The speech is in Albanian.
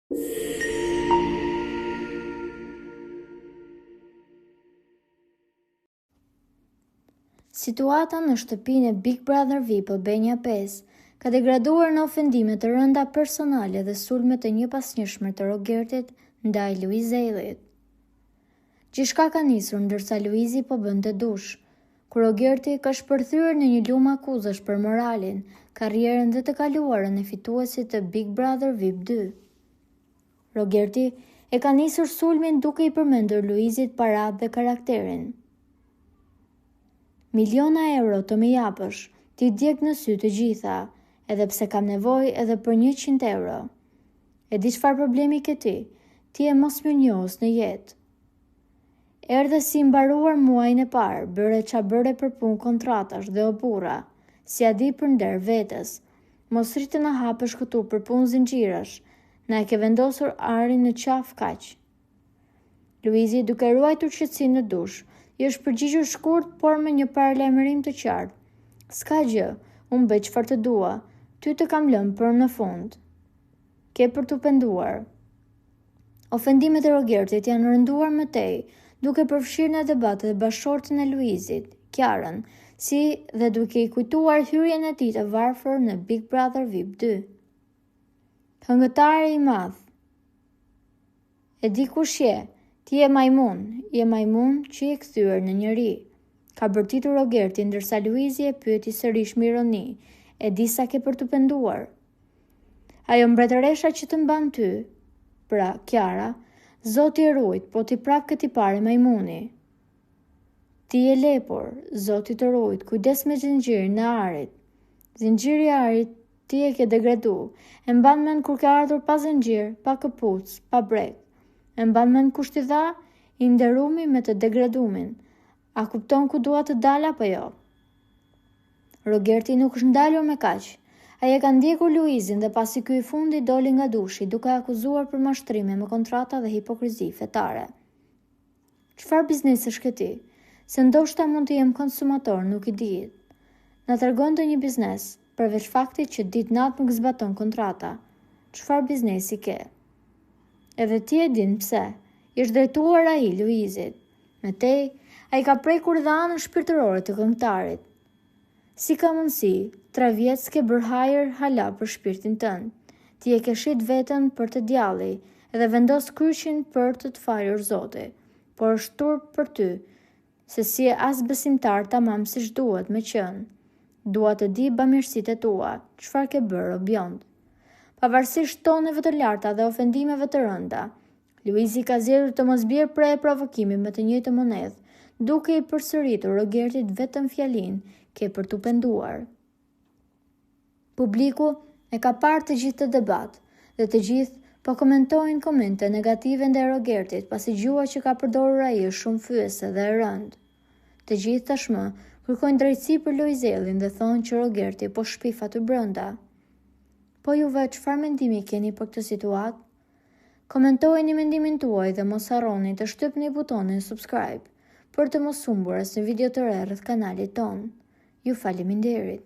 Situata në shtëpinë e Big Brother VIP Albania 5 ka degraduar në ofendime të rënda personale dhe sulme të njëpasnjëshme të Rogertit ndaj Luiz Ellit. Gjithçka ka nisur ndërsa Luizi po bënte dush, kur Rogerti ka shpërthyer në një lumë akuzash për moralin, karrierën dhe të kaluarën e fituesit të Big Brother VIP 2. Rogerti e ka nisur sulmin duke i përmendur Luizit paratë dhe karakterin. Miliona euro të më japësh, ti djeg në sy të gjitha, edhe pse kam nevojë edhe për 100 euro. E di çfarë problemi ke ti? Ti e mosmirnjohës në jetë. Erdhe si mbaruar muajin e parë, bëre qa bëre për punë kontratash dhe o burra, si a di për nder vetes. Mos rritë na hapësh këtu për punë zinxhirash, na e ke vendosur arin në qaf kaq. Luizi, duke ruajtur qetësinë në dush, i është përgjigjur shkurt, por me një paralajmërim të qartë. S'ka gjë, unë bëj çfarë të dua, ty të kam lënë për në fund. Ke për t'u penduar. Ofendimet e Rogertit janë rënduar më tej, duke përfshirë në debate dhe bashkëshorten e Luizit, Kiarën, si dhe duke i kujtuar hyrjen e tij të varfër në Big Brother VIP 2. Këngëtari i madh. E di kush je? Ti je majmun që i kthyer në njeri. Ka bërtitur Rogerti ndërsa Luizi e pyeti sërish me ironi. E di sa ke për të penduar. Ajo mbretëresha që të mban ty, pra Kiara, Zoti e rujt, po ti prap këti pare majmuni. Ti je lepur, Zoti të rujt, kujdes me zinxhirin e arit. Zinxhiri i arit ti e ke degradu. E mban mend kur ke ardhur pa zinxhir, pa këpucë, pa brek. E mban mend kush t'i dha? I nderumi me të degradumin. A kupton ku dua të dal apo jo? Rogerti nuk është ndalur me kaq. Ai e ka ndjekur Luizin dhe pasi ky i fundi doli nga dushi duke akuzuar për mashtrime me kontrata dhe hipokrizi fetare. Çfarë biznesesh ke ti? Se ndoshta mund të jem konsumator, nuk i dihet. Na tregon të një biznes, përveç faktit që ditë natë nuk zbaton kontrata. Çfarë biznesi ke? Edhe ti e din pse. I është drejtuar ai Luizit. Me tej, ai ka prekur dhe anën shpirtërore të këngëtarit. Si ka mundësi, 3 vjet s'ke bërë hajër hala për shpirtin tënd. Ti e ke shit veten për të djalli, edhe vendos kryqin për të falur Zoti. Por është turp për ty, se si e as besimtar tamam siç duhet me qenë. Dua të di bamirësitë tua, çfarë ke bërë o bjond. Pavarësisht toneve të larta dhe ofendimeve të rënda, Luizi ka zgjedhur të mos bjerë pre e provokimit me të njëjtën monedhë, duke i përsëritur Rogertit vetëm fjalinë ke për t'u penduar. Publiku e ka parë të gjithë të debat, dhe të gjithë po komentojnë komente negative ndaj Rogertit, pasi gjua që ka përdorur ai është shumë fyese dhe e rëndë. Të gjithë tashmë kërkojnë drejtësi për Luiz Ellin dhe thonë që Rogerti po shpif aty brenda. Po juve çfarë mendimi keni për këtë situatë? Komentojeni mendimin tuaj dhe mos harroni të shtypni butonin subscribe për të mos humbur asnjë video të re rreth kanalit ton. Ju faleminderit.